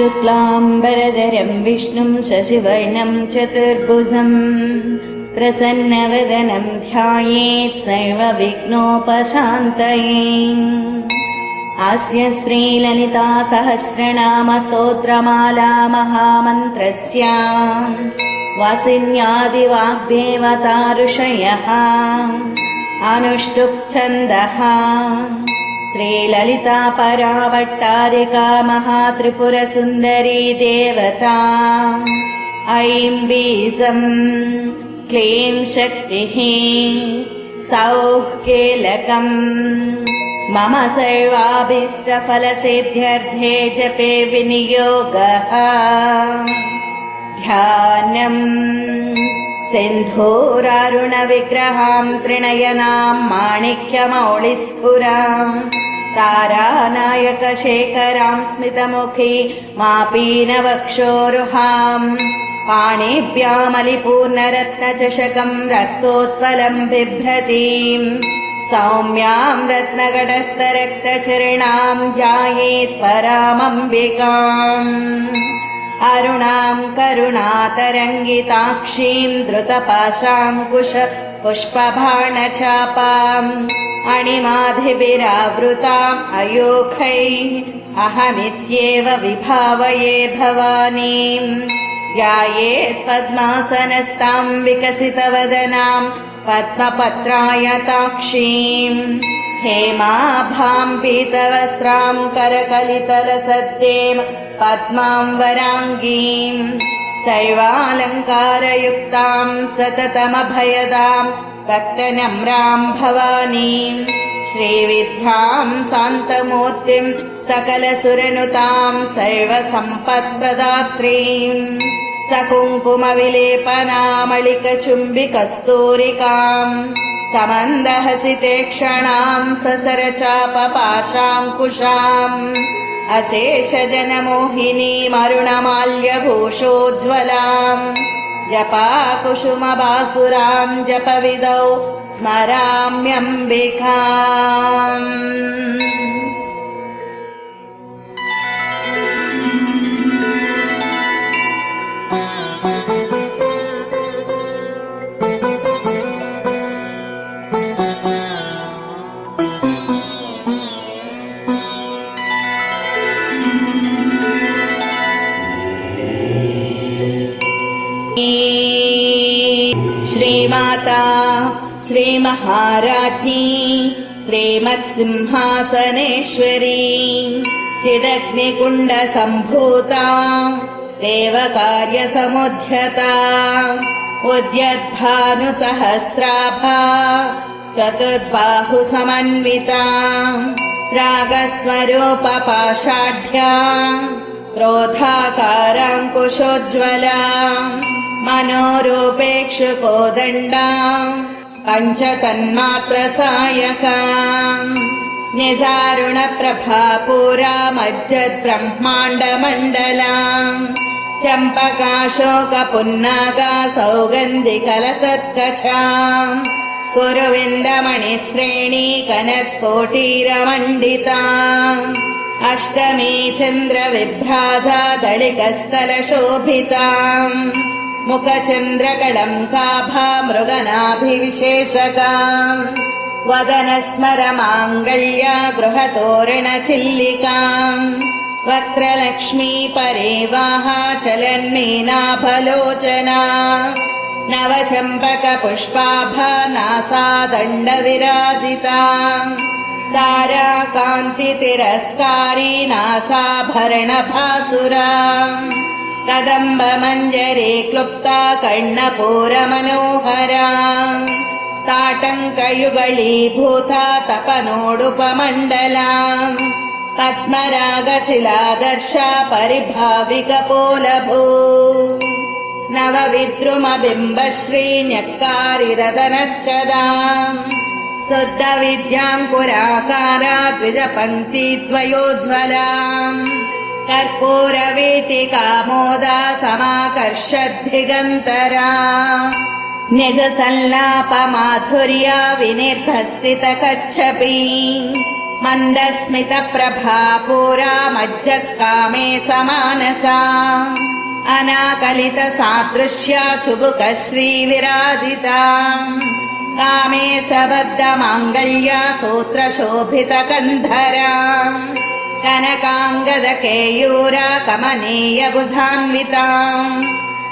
शुक्लाम्बरधरं विष्णुं शशिवर्णं चतुर्भुजं प्रसन्नवदनं ध्यायेत् सर्वविघ्नोपशान्तये। अस्य श्रीललिता सहस्रनाम स्तोत्रमाला महामन्त्रस्य वासिन्यादिवाग्देवता ऋषयः अनुष्टुप् छन्दः श्रीललिता परावट्टारिका महात्रिपुरसुन्दरी देवता ऐं बीजं क्लीं शक्तिः सौः कीलकम् मम सर्वाभीष्टफलसिद्ध्यर्थे जपे विनियोगः। ध्यानम् सिन्धूरारुणविग्रहां त्रिनयनां माणिक्यमौलिस्फुरां तारानायकशेखरां स्मितमुखी मापीनवक्षोरुहां पाणिभ्यामलिपूर्णरत्नचषकं रक्तोत्पलं बिभ्रतीं सौम्यां रत्नगडस्थरक्तचरणां ध्यायेत् परामम्बिकाम्। अरुणां करुणातरङ्गिताक्षीं द्रुतपाशाङ्कुश पुष्पबाणचापाम् अणिमाधिभिरावृताम् अयोखैः अहमित्येव विभावये भवानीं। ध्यायेत् पद्मासनस्तां विकसितवदनां पद्मपत्रायताक्षीं हेमाभां पीतवस्त्रां करकलितलसद्दें पद्मां वराङ्गीं सर्वालङ्कारयुक्तां सततमभयदां भक्तनम्रां भवानीं। श्रीविद्यां शान्तमूर्तिं सकलसुरनुतां सर्वसम्पत्प्रदात्रीं सकुङ्कुमविलेपनामलिकचुम्बिकस्तूरिकां समन्दहसितेक्षणां ससरचापपाशाङ्कुशाम् अशेषजनमोहिनीमरुणमाल्यभूषोज्ज्वलाम् जपाकुसुमभासुरां जपविदौ स्मराम्यम्बिकाम्। श्रीमाता श्रीमहाराज्ञी श्रीमत्सिंहासनेश्वरी चिदग्निकुण्डसम्भूता देवकार्यसमुद्यता उद्यद्भानुसहस्राभा चतुर्बाहुसमन्विता रागस्वरूपपाषाढ्या क्रोधाकाराङ्कुशोज्ज्वला मनोरूपेक्षुकोदण्डा पञ्चतन्मात्रसायका निजारुणप्रभापूरा मज्जद्ब्रह्माण्डमण्डला चम्पकाशोकपुन्नागा सौगन्धिकलसत्कचा कुरुविन्दमणिश्रेणी कनत्कोटीरमण्डिता अष्टमी चन्द्रविभ्राजा दळिकस्थलशोभिता मुखचन्द्रकलङ्काभा मृगनाभिविशेषका वदनस्मरमाङ्गल्या गृहतोरणचिल्लिका वक्त्रलक्ष्मी परेवाहा चलन्मीनाभलोचना नवचम्पकपुष्पाभा नासादण्डविराजिता ताराकान्तितिरस्कारी नासाभरणभासुरा कदम्बमञ्जरे क्लुप्ता कर्णपूरमनोहरा ताटङ्कयुगलीभूता तपनोडुपमण्डला पद्मरागशिलादर्शा परिभाविकपोलभू नवविद्रुमबिम्बश्रीन्यक्कारिरदनच्छदा शुद्धविद्याङ्कुराकारा द्विजपङ्क्तिद्वयोज्ज्वला कर्पूरवीटिकामोदा समाकर्षद्दिगन्तरा न्यजसल्लापमाधुर्या विनिर्भस्तितकच्छपी मन्दस्मितप्रभा पुरा मज्जत्कामे समानसा अनाकलितसादृश्या चुबुकश्रीविराजिता कामेशबद्धमाङ्गल्या सूत्रशोभितकन्धरा कनकाङ्गदकेयूरा कमनीयबुधान्विता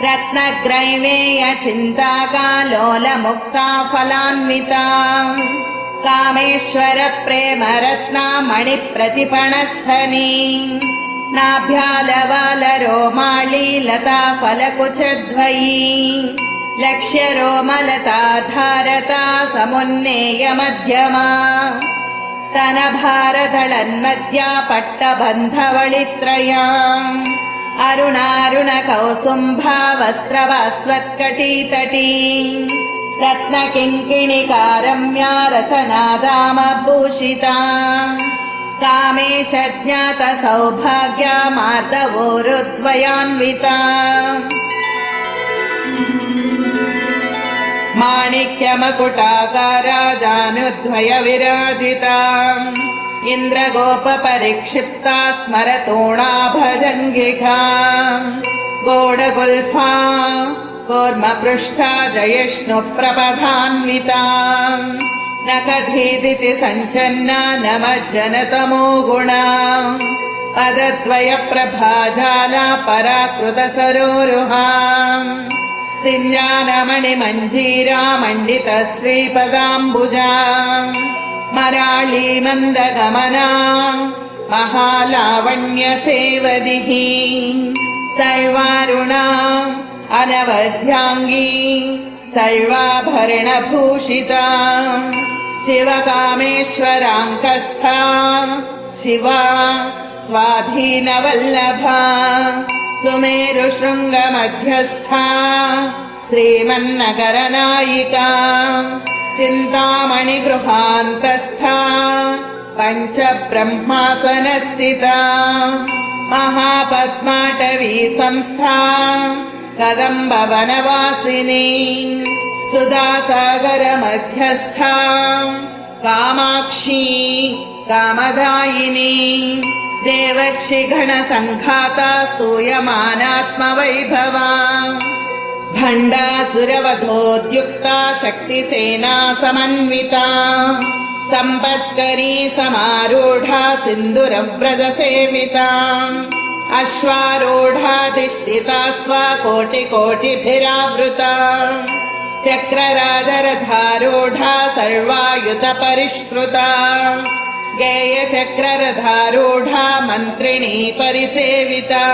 रत्नग्रैवेयचिन्ताकालोलमुक्ता फलान्विता कामेश्वरप्रेमरत्ना मणिप्रतिपणस्थनी नाभ्यालवालरोमाळी लता फलकुचद्वयी लक्ष्यरोमलता धारता समुन्नेयमध्यमा स्तनभारदळन्मध्या पट्टबन्धवळित्रया अरुणारुणकौसुम्भा वस्त्रवस्वत्कटीतटी रत्नकिङ्किणिकारम्या रसनादामभूषिता कामेशज्ञातसौभाग्या मार्दवोरुद्वयान्विता माणिक्यमकुटाकारा जानुद्वय विराजिता इन्द्रगोपपरिक्षिप्ता स्मरतोणाभजङ्गिका गोडगुल्फा कूर्मपृष्ठा जयिष्णुप्रपथान्विता नखधीदिति सञ्चन्ना नमज्जनतमो गुणा पदद्वयप्रभाजाला पराकृतसरोरुहा सिञ्जानमणिमञ्जीरा मण्डितश्रीपदाम्बुजा मराळी मन्दगमना महालावण्यसेवदिः सर्वारुणा अनवध्याङ्गी सर्वाभरणभूषिता शिवकामेश्वराङ्कस्था शिवा स्वाधीनवल्लभा सुमेरुशृङ्गमध्यस्था श्रीमन्नगरनायिका चिन्तामणिगृहान्तस्था पञ्चब्रह्मासनस्थिता महापद्माटवी संस्था कदम्बवनवासिनी सुधासागरमध्यस्था कामाक्षी कामदायिनी देवर्षिगणसङ्घाता स्तूयमानात्मवैभवा भण्डासुरवधोद्युक्ता शक्तिसेना समन्विता सम्पत्करी समारूढा सिन्दूरव्रजसेविता अश्वारूढाधिष्ठिता स्वकोटिकोटिभिरावृता चक्रराजरथारूढा सर्वायुधपरिष्कृता गेयचक्ररथारूढा मन्त्रिणी परिसेविता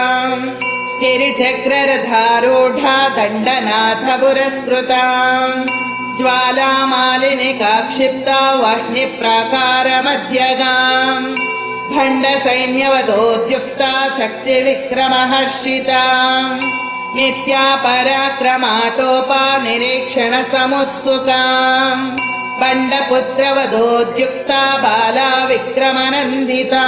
गिरिचक्ररथारूढा दण्डनाथपुरस्कृता ज्वालामालिनिकाक्षिप्ता वह्निप्राकारमध्यगा भण्डसैन्यवधोद्युक्ता शक्तिविक्रमहर्षिता नित्या पराक्रमाटोपा निरीक्षणसमुत्सुका बण्डपुत्रवधोद्युक्ता बाला विक्रमनन्दिता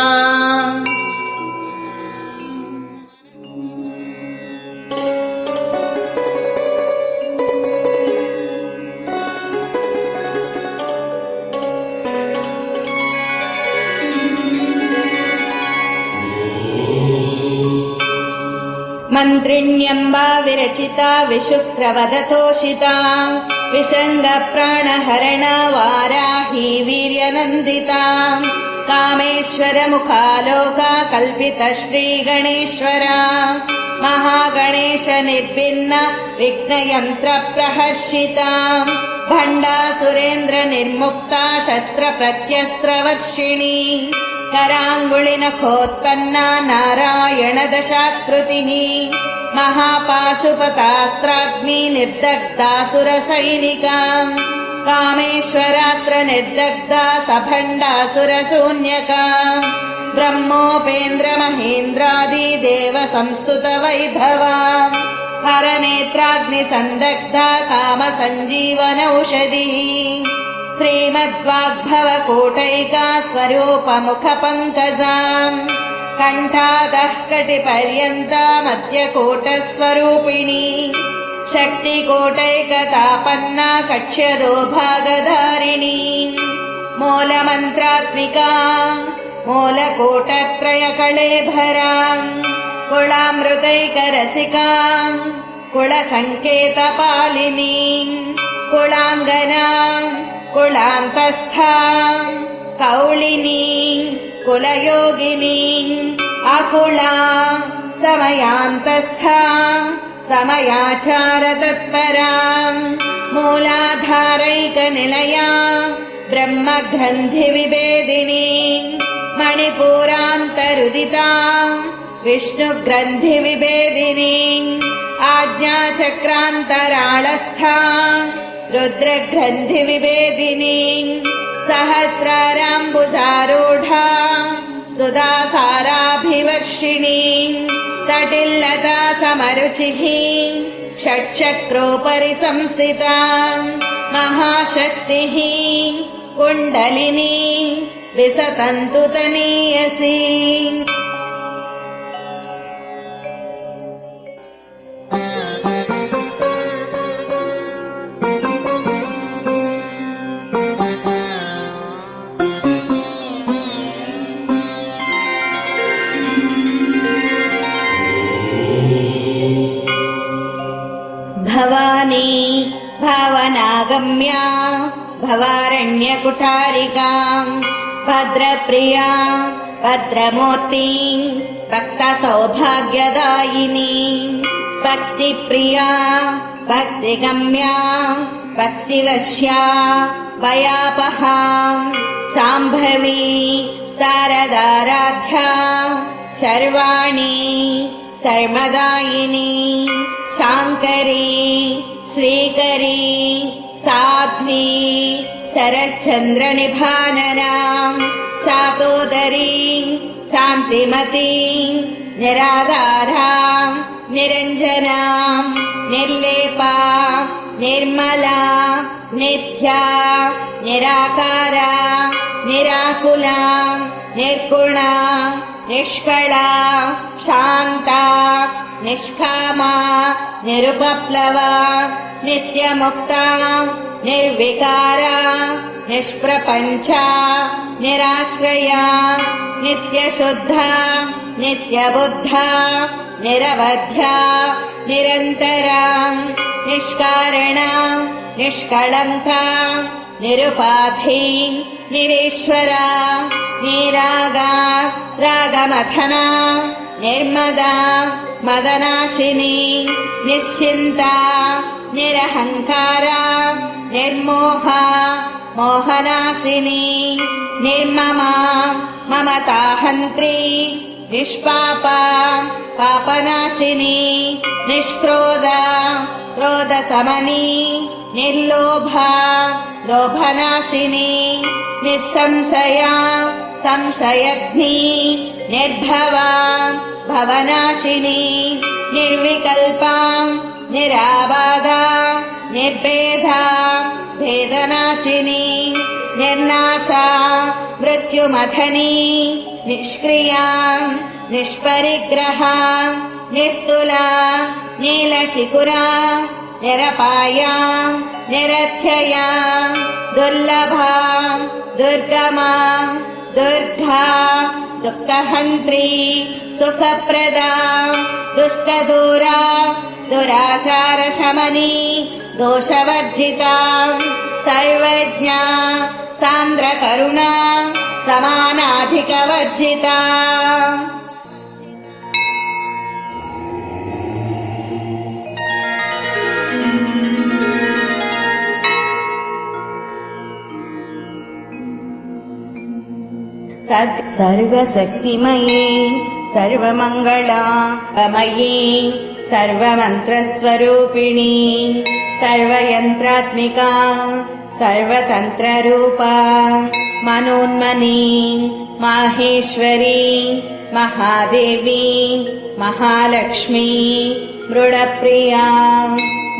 मन्त्रिण्यम्बा विरचिता विशुक्रवदतोषिता विशङ्गप्राणहरणा वाराही वीर्यनन्दिता कामेश्वरमुखालोका कल्पिता श्रीगणेश्वरा महागणेश निर्भिन्न विघ्नयन्त्रप्रहर्षिता भण्डासुरेन्द्र निर्मुक्ता शस्त्रप्रत्यस्त्रवर्षिणी कराङ्गुलिनखोत्पन्ना नारायण दशाकृतिः महापाशुपतास्त्राग्नि निर्दग्धासुरसैनिका कामेश्वरास्त्र निर्दग्धा सभण्डासुरशून्यका ब्रह्मोपेन्द्र महेन्द्रादि देव संस्तुत वैभवा हरनेत्राग्नि सन्दग्धा काम सञ्जीवनौषधिः श्रीमद्वाग्भवकूटैका स्वरूपमुखपङ्कजाम् कण्ठादः कटिपर्यन्तामद्यकूटस्वरूपिणी शक्तिकूटैकतापन्ना कक्ष्यदो भागधारिणी मूलमन्त्रात्मिका मूलकूटत्रयकळेभरा कुलामृतैकरसिका कुलसङ्केतपालिनी कुलाङ्गना कुलान्तस्था कौलिनी कुलयोगिनी अकुला समयान्तस्था समयाचारतत्परा मूलाधारैकनिलया ब्रह्मग्रन्थिविभेदिनी मणिपूरान्तरुदिता विष्णुग्रन्थिविभेदिनी आज्ञाचक्रान्तराळस्था रुद्रग्रन्थिविभेदिनी सहस्राराम्बुजारूढा सुधासाराभिवर्षिणी तटिल्लता समरुचिः षट्चक्रोपरि संस्थिता महाशक्तिः कुण्डलिनी विसतन्तु तनीयसी। भवानी भावनागम्या भवारण्यकुठारिका भद्रप्रिया भद्रमूर्ति भक्तसौभाग्यदायिनी भक्तिप्रिया भक्तिगम्या भक्तिवश्या भयापहा शाम्भवी शारदाराध्या शर्वाणी सर्वदायिनी शाङ्करी श्रीकरी साध्वी शरश्चन्द्रनिभानना शातोदरी शान्तिमती निराधारा निरञ्जना निर्लेपा निर्मला नित्या निराकारा निराकुला निर्गुणा निष्कला शान्ता निष्कामा निरुपप्लवा नित्यमुक्ता निर्विकारा निष्प्रपञ्चा निराश्रया नित्यशुद्धा नित्यबुद्धा निरवध्या निरन्तरा निष्कारणा निष्कळङ्का निरुपाधि निरीश्वरा निरागा रागमथना निर्मदा मदनाशिनी निश्चिन्ता निरहङ्कारा निर्मोहा मोहनाशिनी निर्ममा ममताहन्त्री निष्पापा पापनाशिनी निष्क्रोधा क्रोधशमनी निर्लोभा लोभनाशिनी निस्संशया संशयग्नी निर्भवा भवनाशिनी निर्विकल्पा निराबाधा निर्भेदा भेदनाशिनी निर्नाशा मृत्युमथनी निष्क्रिया निष्परिग्रहा निस्तुला नीलचिकुरा निरपाया निरथ्यया दुर्लभा दुर्गमा दुर्गा दुःखहन्त्री सुखप्रदा दुष्टदूरा दुराचारशमनी दोषवर्जिता सर्वज्ञा सान्द्रकरुणा समानाधिकवर्जिता। सर्वशक्तिमयी सर्वमङ्गलामयी सर्वमन्त्रस्वरूपिणी सर्वयन्त्रात्मिका सर्वतन्त्ररूपा मनोन्मनी माहेश्वरी महादेवी महालक्ष्मी मृडप्रिया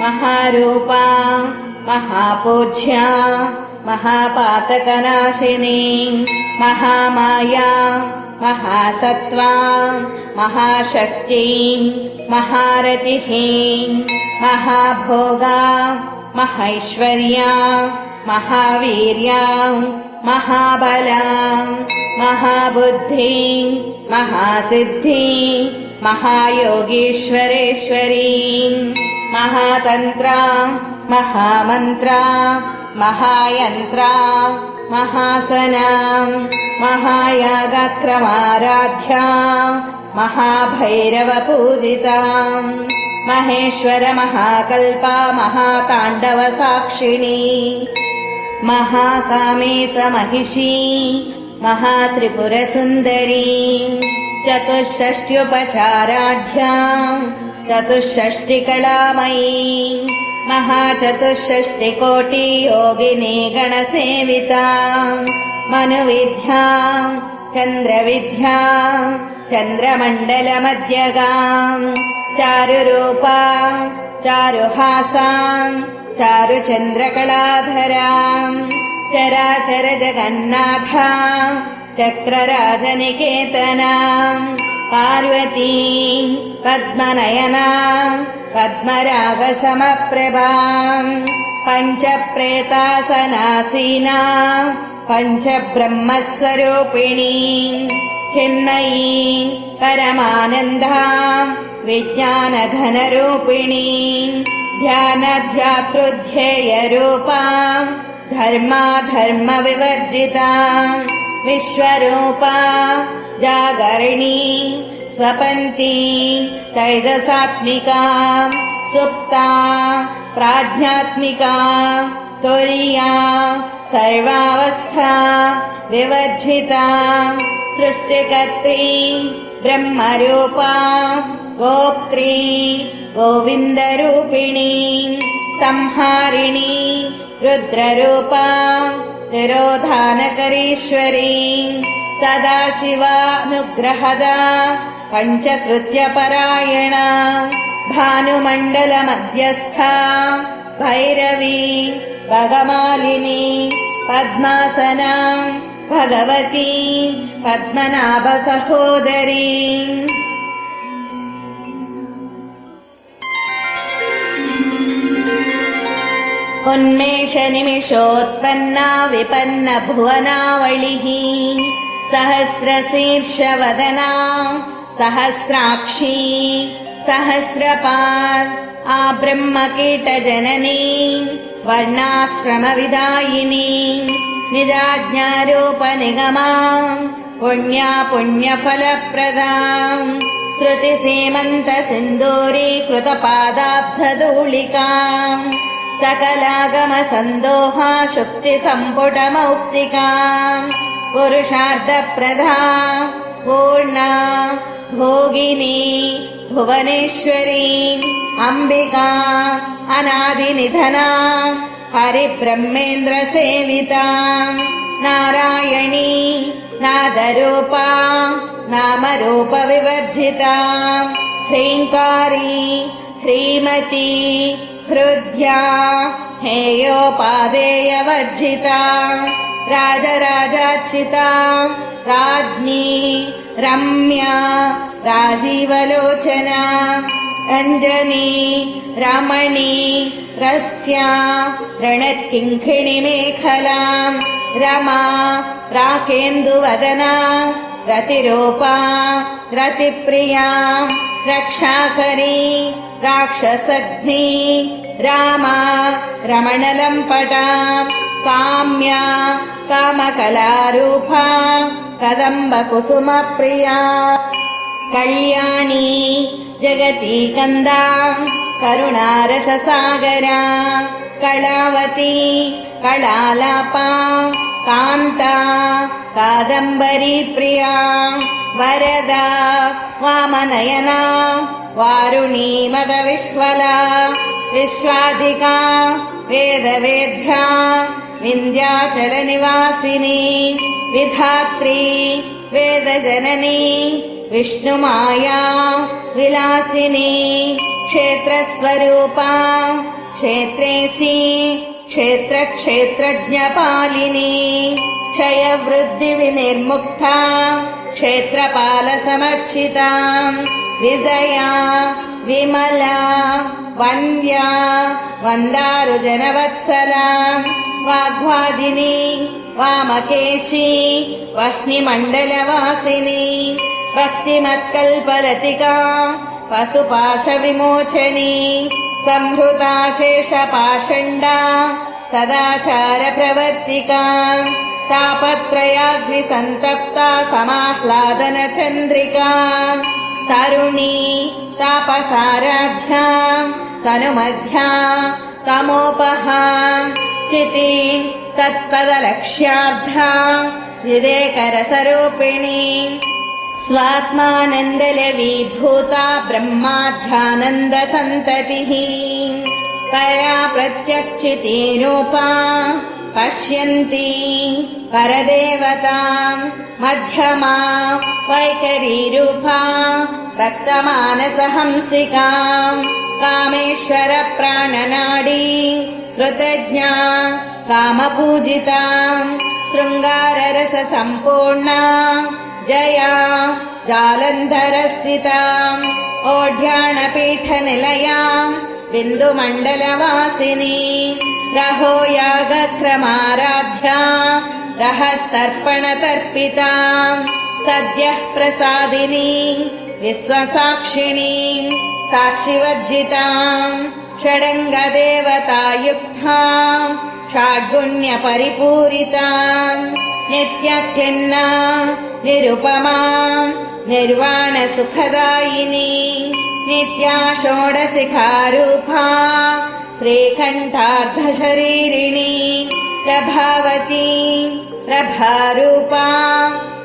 महारूपा महापूज्या महापातकनाशिनी महामाया महासत्त्वा महाशक्ति महारतिः महाभोगा महैश्वर्या महावीर्या महाबला महाबुद्धि महासिद्धि महायोगीश्वरेश्वरी महातन्त्रा महामन्त्रा महायन्त्रा महासना महायागक्रमाराध्या महाभैरवपूजिता महेश्वर महाकल्पा महाताण्डवसाक्षिणी महाकामेश महिषी महात्रिपुरसुन्दरी चतुष्षष्ट्युपचाराढ्या चतुष्षष्टिकलामयी महाचतुष्षष्टिकोटियोगिनी गणसेविता मनुविद्या चन्द्रविद्या चन्द्रमण्डलमध्यगा चारुरूपा चारुहासा चारुचन्द्रकलाधरा चराचर जगन्नाथा चक्रराजनिकेतना पार्वती पद्मनयना पद्मरागसमप्रभा पञ्चप्रेतासनासीना पञ्चब्रह्मस्वरूपिणी चिन्मयी परमानन्दा विज्ञानघनरूपिणी ध्यानध्यातृध्येयरूपा धर्माधर्मविवर्जिता विश्वरूपा जागरिणी स्वपन्ती तैजसात्मिका सुप्ता प्राज्ञात्मिका तुर्या सर्वावस्था विवर्जिता सृष्टिकर्त्री ब्रह्मरूपा गोप्त्री गोविन्दरूपिणी संहारिणी रुद्ररूपा तिरोधानकरीश्वरी सदाशिवानुग्रहदा पञ्चकृत्यपरायणा भानुमण्डलमध्यस्था भैरवी भगमालिनी पद्मासना भगवती पद्मनाभसहोदरी उन्मेषनिमिषोत्पन्ना विपन्न भुवनावलिः सहस्रशीर्षवदना सहस्राक्षी सहस्रपाद आब्रह्मकीटजननी वर्णाश्रमविदायिनी निजाज्ञारूपनिगमा पुण्या पुण्यफलप्रदा श्रुतिसीमन्तसिन्दूरीकृतपादाब्जधूलिका सकलागमसन्दोहा शुक्तिसम्पुटमौक्तिका पुरुषार्थप्रदा पूर्णा भोगिनी भुवनेश्वरी अम्बिका अनादिनिधना हरिब्रह्मेन्द्रसेविता नारायणी नादरूपा नामरूपविवर्जिता ह्रीङ्कारी ह्रीमती हृद्या हेयोपादेयवर्जिता राजराजार्चिता राज्ञी रम्या राजीवलोचना अञ्जनी रमणी रस्या रणत्किङ्किणिमेखला रमा राकेन्दुवदना रतिरूपा रतिप्रिया रक्षाकरी राक्षसग्नी रामा रमणलम्पटा काम्या कामकलारूपा कदम्बकुसुमप्रिया कल्याणी जगती कंदा करुणारससागरा कलावती कलालापा कांता कादंबरी प्रिया वरदा वामनयना वारुणी मदविह्वला विश्वाधिका वेदवेद्या विन्ध्याचलनिवासिनी विधात्री वेदजननी विष्णुमाया विलासिनी क्षेत्रस्वरूपा क्षेत्रेशी क्षेत्रक्षेत्रज्ञपालिनी क्षयवृद्धिविनिर्मुक्ता क्षेत्रपालसमर्चिता विजया विमला वन्द्या वन्दारुजनवत्सला वाग्वादिनी वामकेशी वह्निमण्डलवासिनी भक्तिमत्कल्पलतिका पशुपाशविमोचनी संहृता शेषपाषण्डा सदाचारप्रवर्तिका तापत्रयाग्निसन्तप्ता समाह्लादनचन्द्रिका तरुणी तापसाराध्या तनुमध्या तमोपहा चिति तत्पदलक्ष्यार्धा विदेकरसरूपिणी स्वात्मानन्दलवीभूता ब्रह्माध्यानन्दसन्ततिः परा प्रत्यक्षितीरूपा पश्यन्ती परदेवता मध्यमा वैखरीरूपा भक्तमानसहंसिका कामेश्वर प्राणनाडी कृतज्ञा कामपूजिता शृङ्गाररससम्पूर्णा जया जालन्धरस्थिता ओढ्याणपीठनिलया बिन्दुमण्डलवासिनी रहो यागक्रमाराध्या रहस्तर्पणतर्पिता सद्यः प्रसादिनी विश्वसाक्षिणी साक्षिवर्जिता षडङ्गदेवतायुक्ता षड्गुण्यपरिपूरिता नित्यत्यन्ना निरुपमा निर्वाणसुखदायिनी नित्या षोडशिखारूपा श्रीकण्ठार्धशरीरिणी प्रभावती प्रभारूपा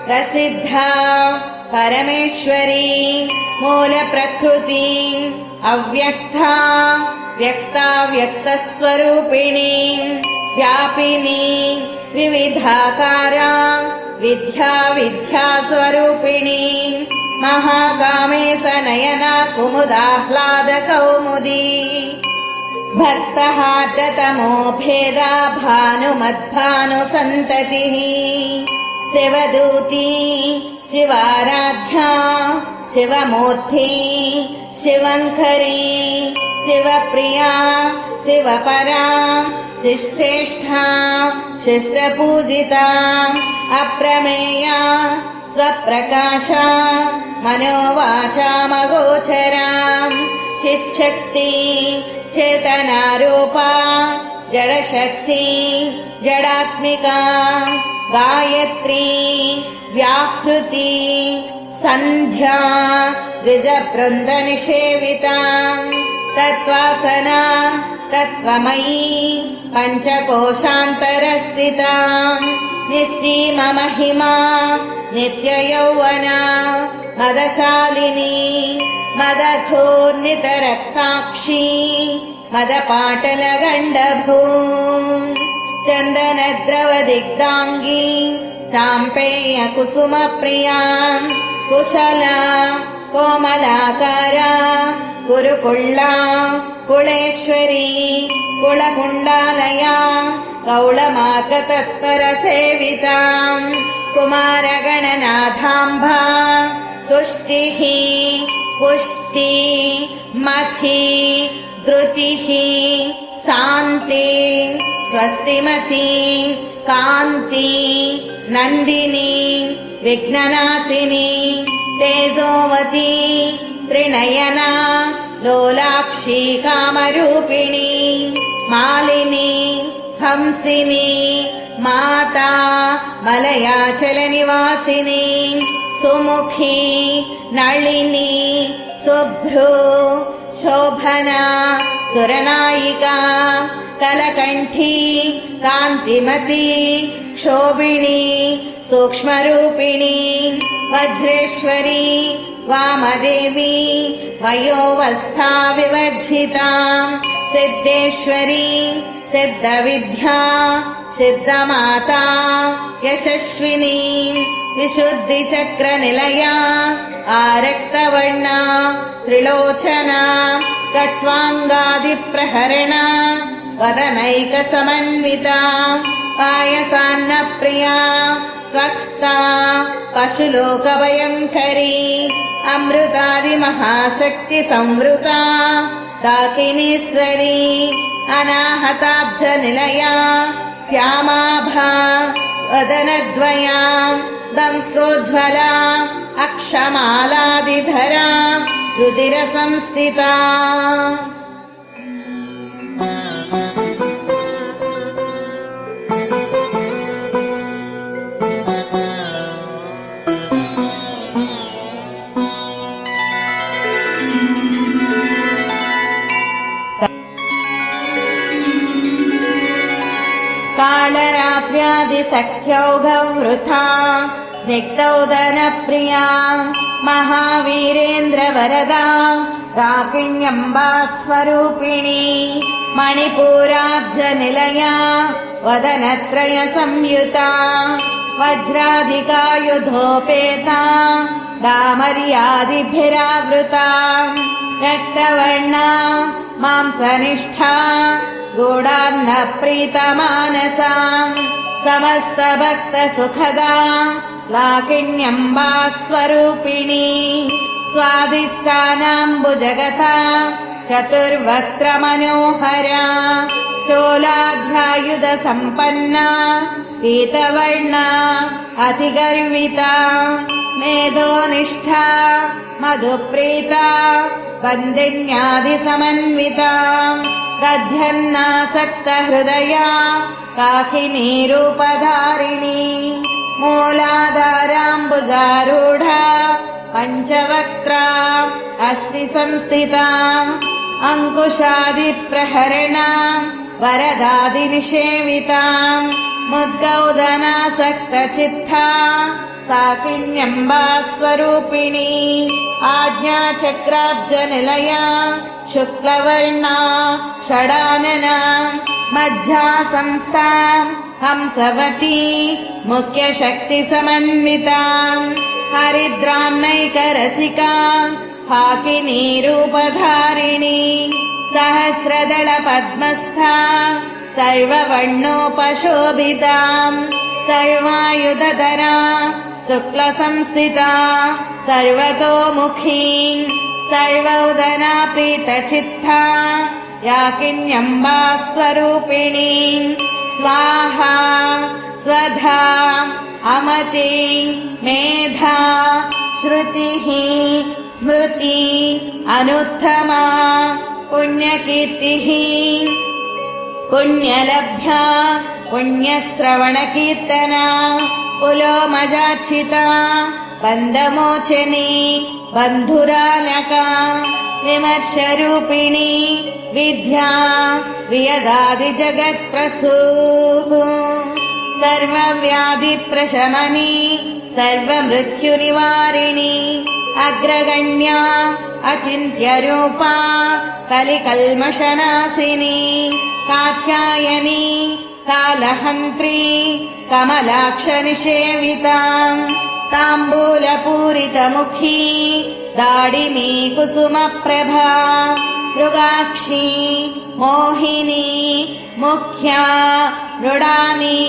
प्रसिद्धा परमेश्वरी मूलप्रकृति अव्यक्ता व्यक्ताव्यक्तस्वरूपिणी व्यापिनी विविधाकारा विद्या विद्यास्वरूपिणी महाकामेशनयना कुमुदाह्लादकौमुदी भक्तहार्दतमो भेदा भानुमद्भानुसन्ततिः शिवदूती शिवाराध्या शिवमूर्ति शिवङ्करी शिवप्रिया शिवपरा शिष्ठेष्ठा शिष्टपूजिता अप्रमेया स्वप्रकाशा मनोवाचामगोचरा चिच्छक्ति चेतनारूपा जडशक्ति जडात्मिका गायत्री व्याहृति सन्ध्या द्विजवृन्दनिषेविता तत्त्वासना तत्त्वमयी पञ्चकोशान्तरस्थिता निस्सीममहिमा नित्ययौवना मदशालिनी मदघोर्नितरक्ताक्षी मदपाटलगण्डभू चन्दनद्रवदिग्धाङ्गी चाम्पेयकुसुमप्रिया कुशला कोमलाकारा कुरुकुळ्ळा कुळेश्वरी कुलकुण्डालया कौळमार्गतत्परसेविता कुमारगणनाथाम्बा तुष्टिः पुष्टि मथि धृतिः शान्ति स्वस्तिमती कान्ति नन्दिनी विघ्ननाशिनी तेजोमती त्रिनयना लोलाक्षी कामरूपिणी मालिनी हंसिनी माता मलयाचलनिवासिनी सुमुखी नलिनी शुभ्रू शोभना सुरनायिका कलकण्ठी कान्तिमती क्षोभिणी सूक्ष्मरूपिणी वज्रेश्वरी वामदेवी वयोवस्था विवर्जिता सिद्धेश्वरी सिद्धविद्या सिद्धमाता यशस्विनी विशुद्धिचक्रनिलया आरक्तवर्णा त्रिलोचना कट्वाङ्गादिप्रहरणा वदनैकसमन्विता पायसान्नप्रिया त्वक्स्ता पशुलोकभयङ्करी अमृतादिमहाशक्तिसंवृता दाकिनीश्वरी अनाहताब्जनिलया श्यामाभा वदनद्वया दंष्ट्रोज्ज्वला अक्षमालादिधरा रुधिरसंस्थिता कालरात्र्यादिसख्यौघवृथा स्निग्धौदनप्रिया महावीरेन्द्रवरदा राकिण्यम्बा स्वरूपिणी मणिपूराब्जनिलया वदनत्रयसंयुता वज्रादिकायुधोपेता डामर्यादिभिरावृता रक्तवर्णा मांसनिष्ठा गूढार्णप्रीतमानसा समस्तभक्तसुखदा लाकिण्यम्बा स्वरूपिणी स्वादिष्ठानाम्बुजगता चतुर्वक्त्रमनोहरा चोलाध्यायुधसम्पन्ना पीतवर्णा अतिगर्विता मेधोनिष्ठा मधुप्रीता वन्दिन्यादिसमन्विता दध्यन्नासक्तहृदया काकिनीरूपधारिणी मूलाधाराम्बुजारूढा पञ्चवक्त्रा अस्ति संस्थिता अङ्कुशादिप्रहरणा वरदादिनिषेविता मुद्गौदनासक्तचित्ता साकिन्यम्बा स्वरूपिणी आज्ञाचक्राब्जनिलया शुक्लवर्णा षडानना मज्जा संस्था हंसवती मुख्यशक्तिसमन्विता हरिद्रान्नैकरसिका हाकिनीरूपधारिणी सहस्रदलपद्मस्था सर्ववर्णोपशोभिता सर्वायुधधरा शुक्लसंस्थिता सर्वतोमुखी सर्वोदना प्रीतचित्ता याकिन्यम्बा स्वरूपिणी स्वाहा स्वधा अमति मेधा श्रुतिः स्मृति अनुत्तमा पुण्यकीर्तिः पुण्यलभ्या पुण्यश्रवणकीर्तना पुलोमजार्चिता बन्धमोचनी बन्धुरालका विमर्शरूपिणी विद्या वियदादिजगत्प्रसूः सर्वव्याधिप्रशमनी सर्वमृत्युनिवारिणी अग्रगण्या अचिन्त्यरूपा कलिकल्मषनाशिनी कात्यायनी कालहन्त्री कमलाक्षनिषेविता ताम्बूलपूरितमुखी दाडिमी कुसुमप्रभा मृगाक्षी मोहिनी मुख्या मृडानी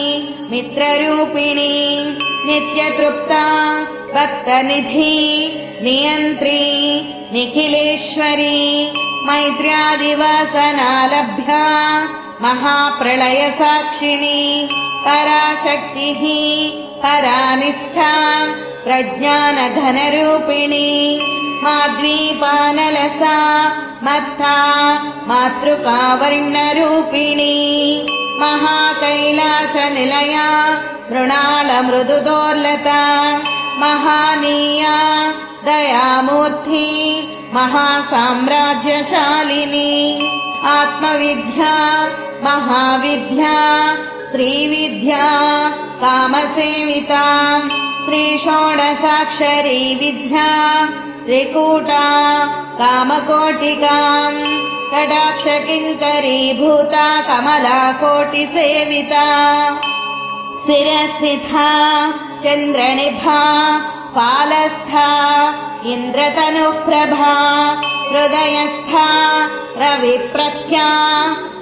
मित्ररूपिणी नित्यतृप्ता भक्तनिधि नियन्त्री निखिलेश्वरी मैत्र्यादिवासनालभ्या महाप्रलयसाक्षिणी पराशक्तिः परानिष्ठा प्रज्ञानघनरूपिणी माद्वीपानलसा मत्था मातृकावर्णरूपिणी महाकैलासनिलया मृणालमृदुदोर्लता महानीया दयामूर्ति महासाम्राज्यशालिनी आत्मविद्या महाविद्या श्रीविद्या कामसेविता श्रीषोडशाक्षरी विद्या त्रिकूटा कामकोटिका कटाक्षकिङ्करीभूता कमलाकोटिसेविता शिरस्थिता चन्द्रनिभा फालस्था इन्द्रतनुप्रभा हृदयस्था रविप्रख्या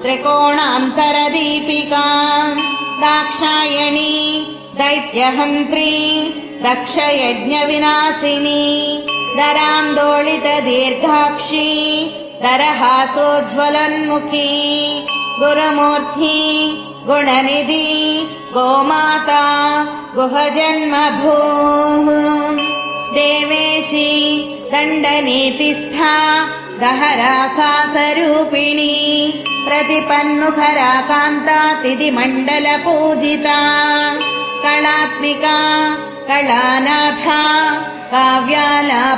त्रिकोणान्तरदीपिका दाक्षायणी दैत्यहन्त्री दक्षयज्ञविनाशिनी दरान्दोलितदीर्घाक्षी दरहासोज्ज्वलन्मुखी गुरुमूर्ति गुणनिधि गोमाता गुहजन्मभूः देवेशी दण्डनीतिस्था दहराकासरूपिणी प्रतिपन्मुखराकान्तातिथिमण्डलपूजिता कलात्मिका कलानाथा काव्यालापविनोदिनी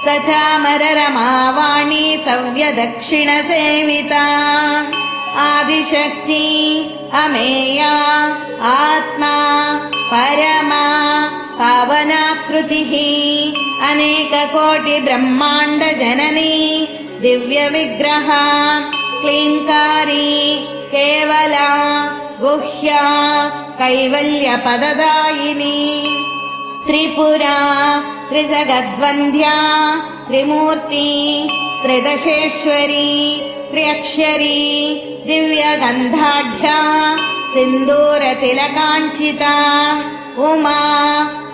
सचामररमावाणी सव्यदक्षिणसेविता आदिशक्ति अमेया आत्मा परमा पावनाकृतिः अनेककोटिब्रह्माण्डजननी दिव्यविग्रहा क्लीङ्कारी केवला गुह्या कैवल्यपददायिनी त्रिपुरा त्रिजगद्वन्द्या त्रिमूर्ति त्रिदशेश्वरी त्र्यक्षरी दिव्यगन्धाढ्या सिन्दूरतिलकाञ्चिता उमा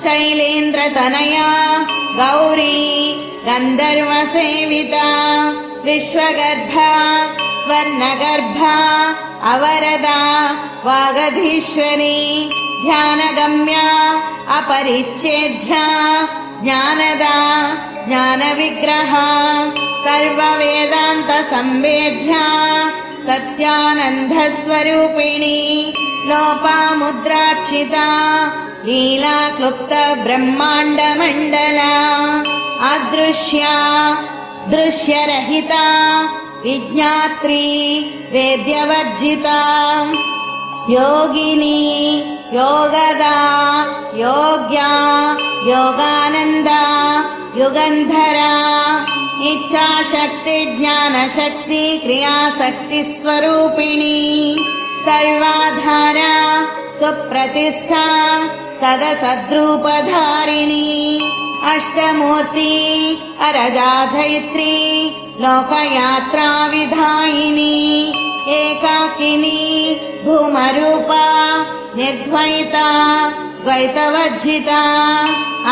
शैलेन्द्रतनया गौरी गन्धर्वसेविता विश्वगर्भा स्वर्णगर्भा अवरदा वागधीश्वरी ध्यानगम्या अपरिच्छेद्या ज्ञानदा ज्ञानविग्रहा सर्ववेदान्तसंवेद्या सत्यानन्दस्वरूपिणी लोपामुद्रार्चिता लीलाक्लुप्तब्रह्माण्डमण्डला अदृश्या दृश्यरहिता विज्ञात्री वेद्यवर्जिता योगिनी योगदा योग्या योगानन्दा युगन्धरा इच्छाशक्ति ज्ञानशक्ति क्रियाशक्ति स्वरूपिणी सर्वाधारा सुप्रतिष्ठा सदसद्रूपधारिणी अष्टमूर्ति अरजाधयित्री लोकयात्रा विधायिनी एकाकिनी भूमरूपा निर्द्वैता द्वैतवर्जिता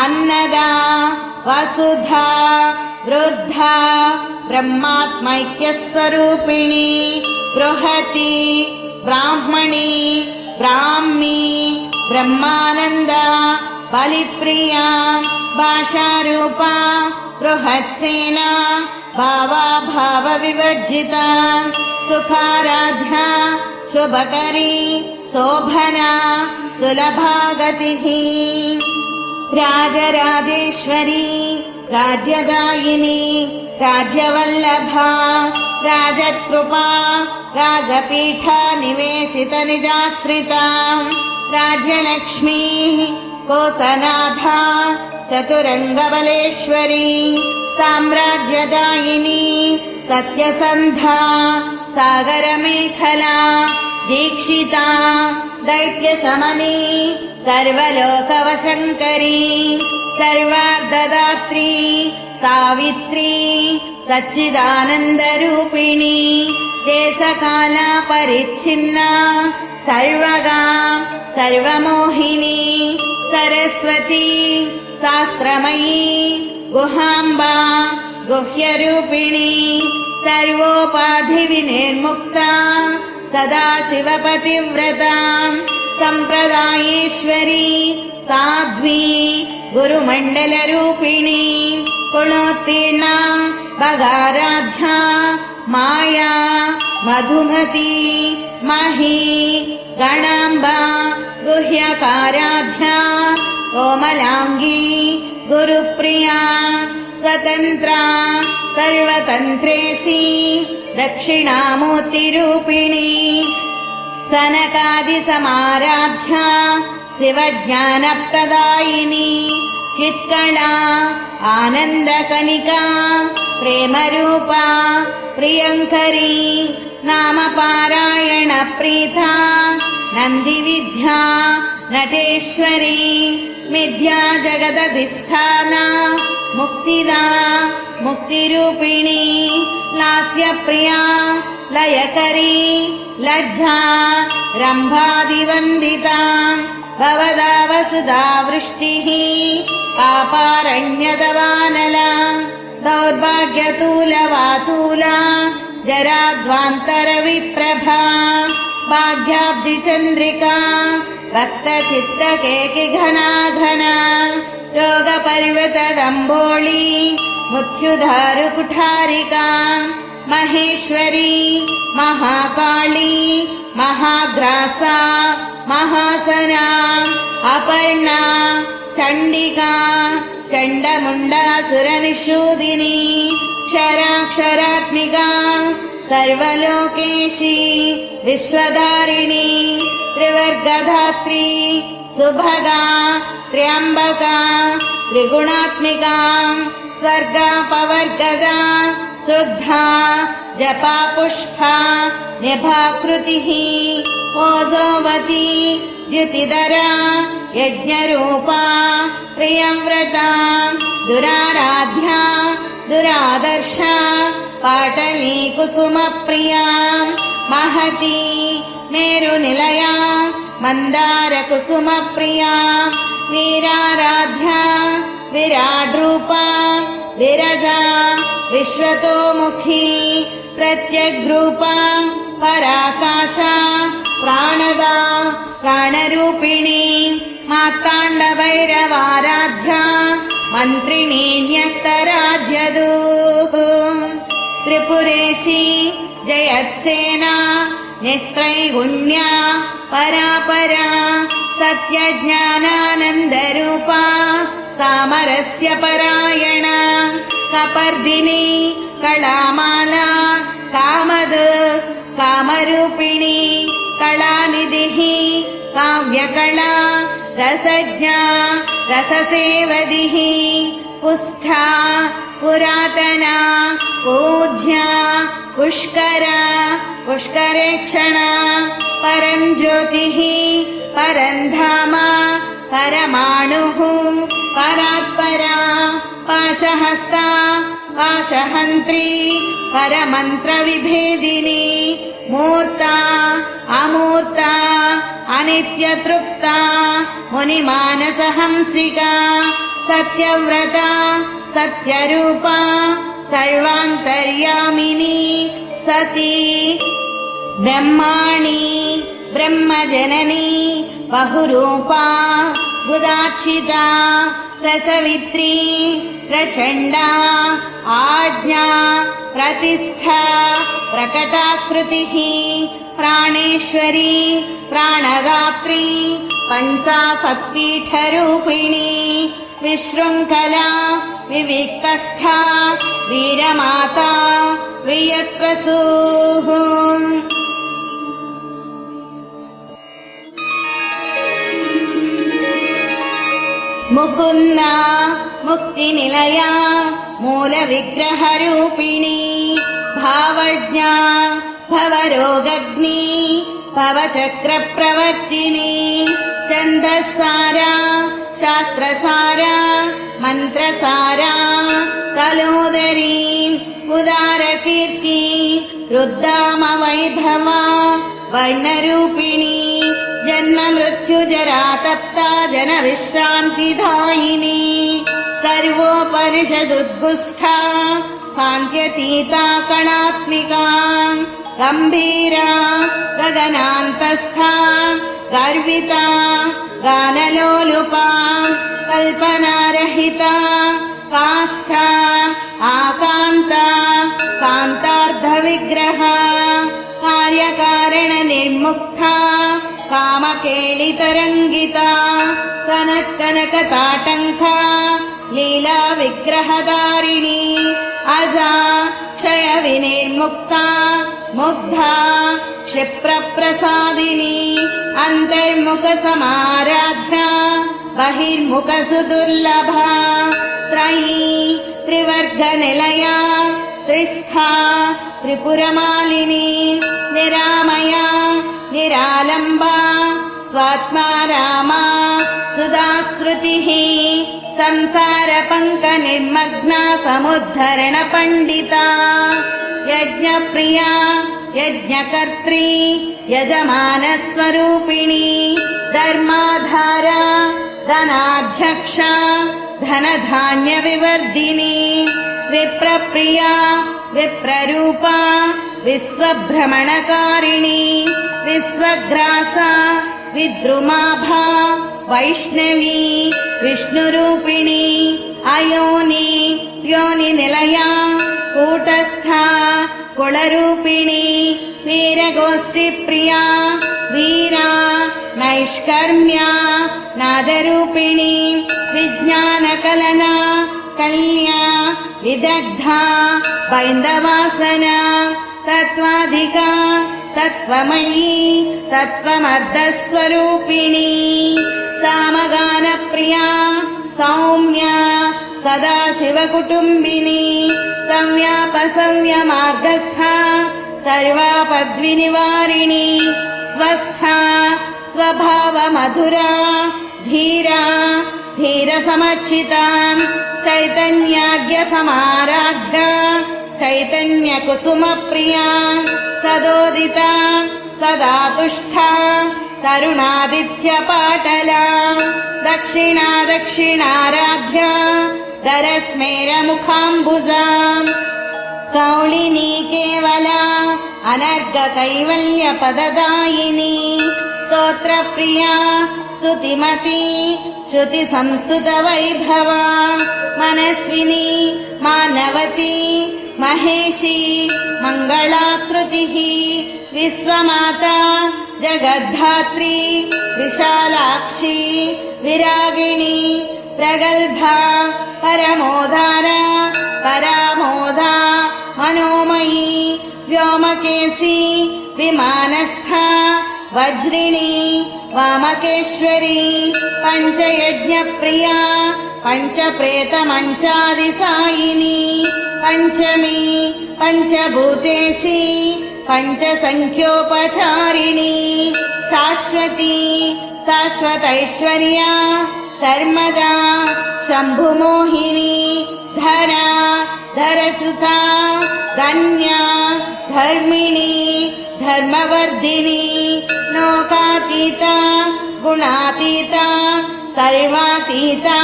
अन्नदा वसुधा वृद्धा ब्रह्मात्मैक्यस्वरूपिणी बृहती ब्राह्मणी ब्राह्मी ब्रह्मानन्दा बलिप्रिया भाषारूपा बृहत्सेना भावाभावविवर्जिता सुखाराध्या शुभकरी शोभना सुलभागतिः राजराजेश्वरी राज्यदायिनी राज्यवल्लभा राजकृपा राजपीठ निवेशित निजाश्रिता राज्यलक्ष्मी कोसनाथा चतुरङ्गबलेश्वरी साम्राज्यदायिनी सत्यसन्धा सागरमेखला दीक्षिता दैत्यशमनी सर्वलोकवशङ्करी सर्वार्धदात्री सावित्री सच्चिदानन्दरूपिणी देशकाला परिच्छिन्ना सर्वगा सर्वमोहिनी सरस्वती शास्त्रमयी गुहाम्बा गुह्यरूपिणी सर्वोपाधिविनिर्मुक्ता सदाशिवपतिव्रता सम्प्रदायेश्वरी साध्वी गुरुमण्डलरूपिणी गुणोत्तीर्णा भगाराध्या माया मधुमती मही गणाम्बा गुह्यकाराध्या कोमलाङ्गी गुरुप्रिया स्वतन्त्रा सर्वतन्त्रेसी दक्षिणामूर्तिरूपिणी सनकादिसमाराध्या शिवज्ञानप्रदायिनी चित्कला आनन्दकनिका प्रेमरूपा प्रियङ्करी नामपारायणप्रीता नन्दिविद्या नटेश्वरी मिथ्या जगदधिष्ठाना मुक्तिदा मुक्तिरूपिणी लास्यप्रिया लयकरी लज्जा रम्भादिवन्दिता भवदा वसुधा वृष्टिः पापारण्यदवानला दौर्भाग्यतूलवातूला जराध्वान्तरविप्रभा भाग्याब्धिचन्द्रिका भक्तचित्तकेकिघना घना रोगपर्वतदम्बोळी मृत्युधारुकुठारिका महेश्वरी महाकाली महाग्रासा महासना अपर्णा चण्डिका चण्डमुण्डासुरनिषूदिनी क्षराक्षरात्मिका सर्वलोकेशी विश्वधारिणी त्रिवर्गधात्री सुभगा त्र्यम्बका त्रिगुणात्मिका स्वर्गापवर्गदा शुद्धा जपा पुष्पा निभाकृतिः ओजोवती द्युतिधरा यज्ञरूपा प्रियव्रता दुराराध्या दुरादर्शा पाटली कुसुमप्रिया महती मेरुनिलया मन्दारकुसुमप्रिया वीराराध्या विराड्रूपा विरजा विश्वतोमुखी प्रत्यग्रूपा पराकाशा प्राणदा प्राणरूपिणी मार्ताण्डभैरवाराध्या मन्त्रिणी न्यस्तराज्यदूः त्रिपुरेशी जयत्सेना निस्त्रैगुण्या परापरा सत्यज्ञानानन्दरूपा सामरस्य परायणा कपर्दिनी कलामाला कामद कामरूपिणी कलानिधिः काव्यकला रसज्ञा रससेवदिः पुष्ठा पुरातना पूज्या पुष्करा पुष्करेक्षणा परञ्ज्योतिः परन्धाम परमाणुः परात्परा पाशहस्ता पाशहन्त्री परमन्त्रविभेदिनी मूर्ता अमूर्ता अनित्यतृप्ता मुनिमानसहंसिका सत्यव्रता सत्यरूपा सर्वान्तर्यामिनी सती ब्रह्माणि ब्रह्मजननी बहुरूपा बुधाक्षिता प्रसवित्री प्रचण्डा आज्ञा प्रतिष्ठा प्रकटाकृतिः प्राणेश्वरी प्राणदात्री पञ्चाशत्पीठरूपिणी विशृङ्खला विविक्तस्था वीरमाता वियत्प्रसूः मुकुन्दा मुक्तिनिलया मूलविग्रहरूपिणी भावज्ञा भवरोगग्नी भवचक्रप्रवर्तिनी छन्दस्सारा शास्त्रसारा मन्त्रसारा कलोदरी उदारकीर्ति रुद्दामवैभवा वर्णरूपिणी जन्म मृत्युजरा तप्ता जनविश्रान्तिदायिनी सर्वोपनिषदुद्गुष्ठा शान्त्यतीता कणात्मिका गम्भीरा गगनान्तस्था गर्विता गानलोलुपा कल्पनारहिता काष्ठा आकान्ता कान्तार्धविग्रहा कार्यकारणनिर्मुक्ता कामकेलितरङ्गिता कनत्कनकताटङ्का लीला विग्रहधारिणी अजा क्षयविनिर्मुक्ता मुग्धा क्षिप्रप्रसादिनी अन्तर्मुखसमाराध्या बहिर्मुखसुदुर्लभा त्रयी त्रिवर्गनिलया त्रिस्था त्रिपुरमालिनी निरामया निरालम्बा स्वात्मा रामा सुधाश्रुतिः संसारपङ्कनिर्मग्ना समुद्धरणपण्डिता यज्ञप्रिया यज्ञकर्त्री यजमानस्वरूपिणी धर्माधारा धनाध्यक्षा धनधान्यविवर्धिनी विप्रप्रिया विप्ररूपा विश्वभ्रमणकारिणी विश्वग्रासा विद्रुमाभा वैष्णवी विष्णुरूपिणी अयोनि योनिनिलया कूटस्था कुलरूपिणी वीरगोष्ठीप्रिया वीरा नैष्कर्म्या नादरूपिणी विज्ञानकलना कल्या विदग्धा बैन्दवासना तत्त्वाधिका तत्त्वमयी तत्त्वमर्धस्वरूपिणी सामगानप्रिया सौम्या सदाशिवकुटुम्बिनी संव्यापसंव्यमार्गस्था सर्वापद्विनिवारिणी स्वस्था स्वभावमधुरा धीरा धीरसमर्चिता चैतन्याज्ञसमाराध्या चैतन्यकुसुमप्रिया सदोदिता सदा तुष्टा तरुणादित्यपाटला दक्षिणा दक्षिणाराध्या दरस्मेरमुखाम्बुजा कौलिनी केवला अनर्गकैवल्यपददायिनी स्तोत्रप्रिया स्तुतिमती श्रुतिसंस्तुतवैभवा मनस्विनी मानवती महेशी मङ्गलाकृतिः विश्वमाता जगद्धात्री विशालाक्षी विरागिणी प्रगल्भा परमोदारा परामोदा मनोमयी व्योमकेशी विमानस्था वज्रिणी वामकेश्वरी पञ्चयज्ञप्रिया पञ्चप्रेतमञ्चादिसायिनी पञ्चमी पञ्चभूतेशी पञ्चसङ्ख्योपचारिणी शाश्वती शाश्वतैश्वर्या सर्वदा शम्भुमोहिनी धरा धरसुता धन्या धर्मिणी धर्मवर्धिनी लोकातीता गुणातीता सर्वातीता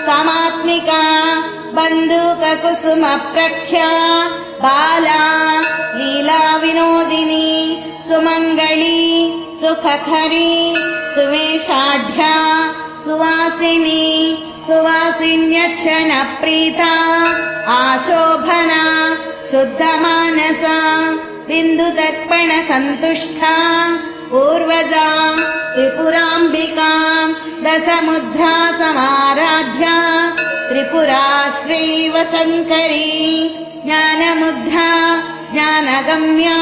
समात्मिका बन्दूककुसुमप्रख्या बाला लीला विनोदिनी सुमङ्गली सुखकरी सुवेशाढ्या सुवासिनी सुवासिन्यक्षणप्रीता आशोभना शुद्धमानसा बिन्दुतर्पणसन्तुष्टा पूर्वजा त्रिपुराम्बिका दशमुद्रा समाराध्या त्रिपुरा श्रीवशङ्करी ज्ञानमुद्रा ज्ञानगम्या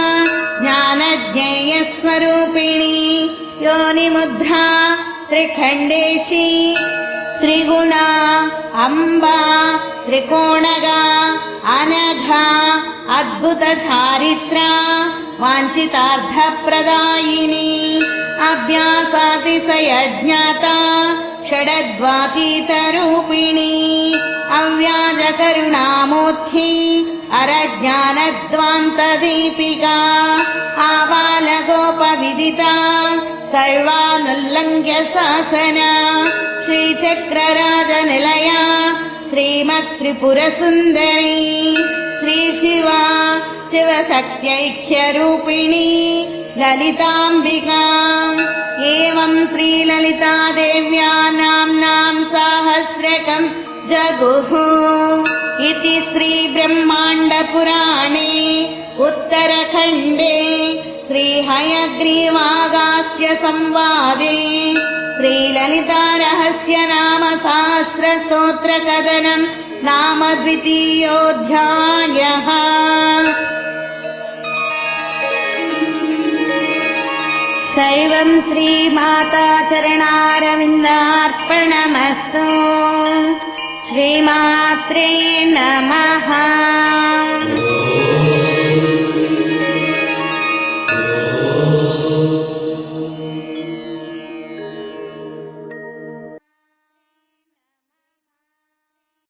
ज्ञानज्ञेयस्वरूपिणी योनिमुद्रा त्रिखण्डेशी त्रिगुणा अम्बा त्रिकोणगा अनघा अद्भुतचारित्रा वाञ्छितार्थप्रदायिनी अभ्यासातिशयज्ञाता षडद्वातीतरूपिणी अव्याजकरुणामूर्ति अरज्ञानध्वान्तदीपिका आबालगोपविदिता सर्वानुल्लङ्घ्य शासना श्रीचक्रराजनिलया श्रीमत्त्रिपुरसुन्दरी श्रीशिवा शिवशक्त्यैक्यरूपिणी ललिताम्बिका एवं श्रीललितादेव्या नाम्नां साहस्रकं जगुः इति श्रीब्रह्माण्डपुराणे उत्तरखण्डे श्रीहयग्रीवागास्त्यसंवादे श्रीललितारहस्यनाम सहस्रस्तोत्रकथनं नाम द्वितीयोऽध्यायः। सर्वं श्रीमाताचरणारविन्दार्पणमस्तु। श्रीमात्रे नमः।